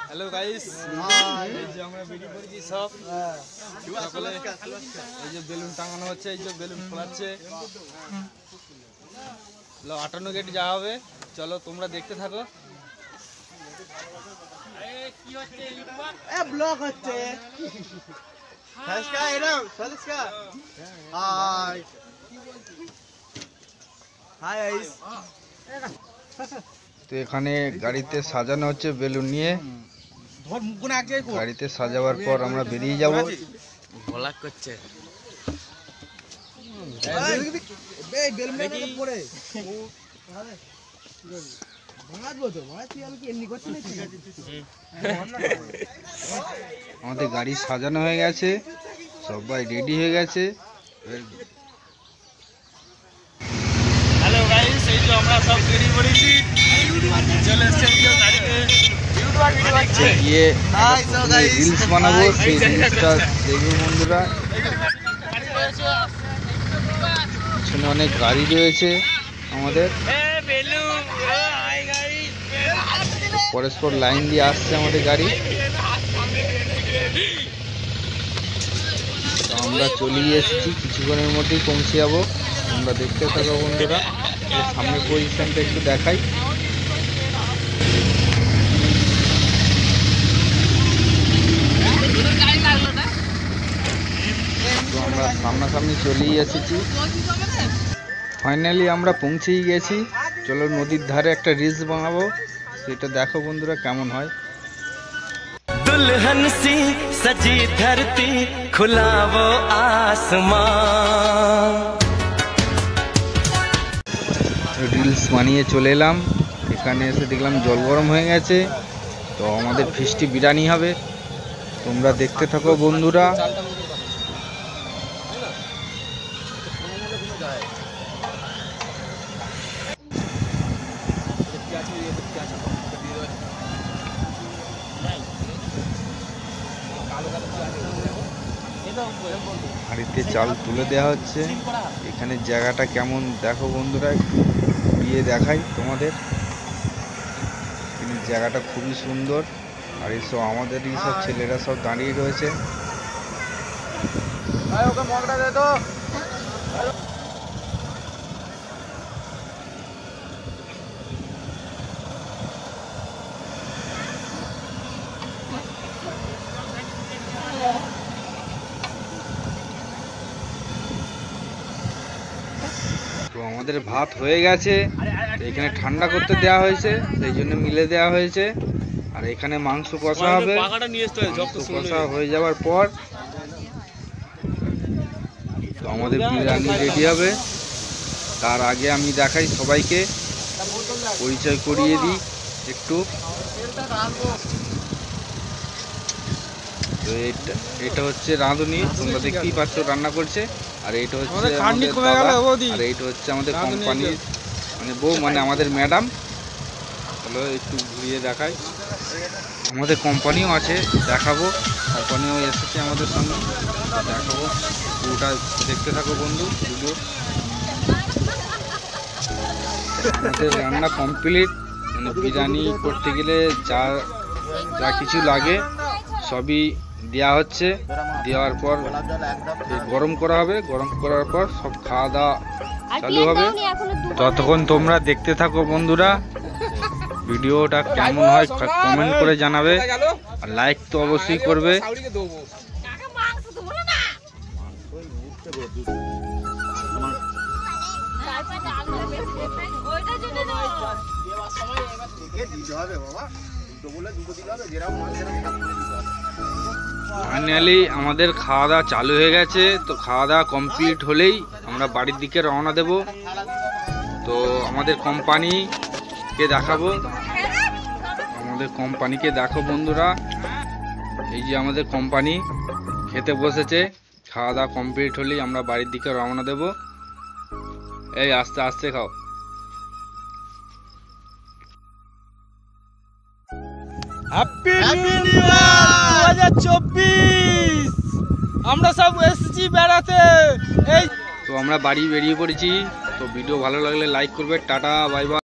Hello guys, এই যে আমরা বেরিয়ে পড়েছি সব সকলে। এই যে বেলুন টাঙানো হচ্ছে, এই যে বেলুন ফোলাচ্ছে। 58 গেট যাওয়া হবে, চলো তোমরা দেখতে থাকো। কি হচ্ছে ব্লগ হচ্ছে। তো এখানে গাড়িতে সাজানো হচ্ছে বেলুন নিয়ে। গাড়িতে সাজাবার পর আমরা বেরিয়ে যাব। ভলাক করছে আমাদের গাড়ি সাজানো হয়ে গেছে, সবাই রেডি হয়ে গেছে। হ্যালো গাইস, এই যে আমরা সব বেরিয়ে পড়েছি, চলে এসেছি গাড়িতে গিয়ে রিলস বানাবো। সেই রিলসটা দেখবে বন্ধুরা। পিছনে অনেক গাড়ি রয়েছে আমাদের, পরস্পর লাইন দিয়ে আসছে আমাদের গাড়ি। তো আমরা চলে এসেছি, কিছুক্ষণের মধ্যেই পৌঁছে যাবো। আমরা দেখতে থাকো বন্ধুরা। সামনের পজিশনটা একটু দেখাই। তো আমরা সামনাসামনি চলেই এসেছি, ফাইনালি আমরা পৌঁছেই গেছি। চলো নদীর ধারে একটা রিলস বানাবো, সেটা দেখো বন্ধুরা কেমন হয়। दुल्हन सी सजी धरती खुला वो आसमान। রিলস বানিয়ে চলে এলাম। এখানে এসে দেখলাম জল গরম হয়ে গেছে, তো আমাদের ফিস্টি বিরিয়ানি হবে। তোমরা দেখতে থাকো বন্ধুরা। হাঁড়িতে চাল তুলে দেওয়া হচ্ছে। এখানে জায়গাটা কেমন দেখো বন্ধুরা, গিয়ে দেখাই তোমাদের। জায়গাটা খুবই সুন্দর। আর এইসব আমাদেরই সব ছেলেরা সব দাঁড়িয়ে রয়েছে। তো আমাদের ভাত হয়ে গেছে, এখানে ঠান্ডা করতে দেওয়া হয়েছে, সেই জন্য মিলে দেওয়া হয়েছে। আর এখানে মাংস কষা হবে। মাংস কষা হয়ে যাওয়ার পর তো আমাদের বিরিয়ানি রেডি হবে। তার আগে আমি দেখাই সবাইকে, পরিচয় করিয়ে দিই একটু। তো এটা হচ্ছে রাঁধুনি, তোমরা দেখতেই পাচ্ছ রান্না করছে। আর এইটা হচ্ছে আমাদের দাদা, আর এইটা হচ্ছে আমাদের কোম্পানির মানে বউ, মানে আমাদের ম্যাডাম। চলো একটু ঘুরিয়ে দেখাই। আমাদের কোম্পানিও আছে, দেখাবো। কোম্পানিও এসেছে আমাদের সঙ্গে, দেখাবো। পুরোটা দেখতে থাকো বন্ধু ভিডিও। আমাদের রান্না কমপ্লিট। মানে বিরিয়ানি করতে গেলে যা যা কিছু লাগে সবই দেওয়া হচ্ছে। দেওয়ার পর গরম করা হবে, গরম করার পর সব খাওয়া দাওয়া চালু হবে। ততক্ষণ তোমরা দেখতে থাকো বন্ধুরা। ভিডিওটা কেমন হয় কমেন্ট করে জানাবে, আর লাইক তো অবশ্যই করবে। ফাইনালি আমাদের খাওয়া দাওয়া চালু হয়ে গেছে। তো খাওয়া দাওয়া কমপ্লিট হলেই আমরা বাড়ির দিকে রওনা দেব। তো আমাদের কোম্পানিকে দেখাবো, আমাদের কোম্পানিকে দেখো বন্ধুরা। এই যে আমাদের কোম্পানি খেতে বসেছে। খাওয়া দাওয়া কমপ্লিট হলেই আমরা বাড়ির দিকে রওনা দেব। এই আস্তে আস্তে খাও। Happy new year 2024। আমরা সব এসেছি বেড়াতে। এই তো আমরা বাড়ি বেরিয়ে পড়েছি। তো ভিডিও ভালো লাগলে লাইক করবে। Tata, bye bye.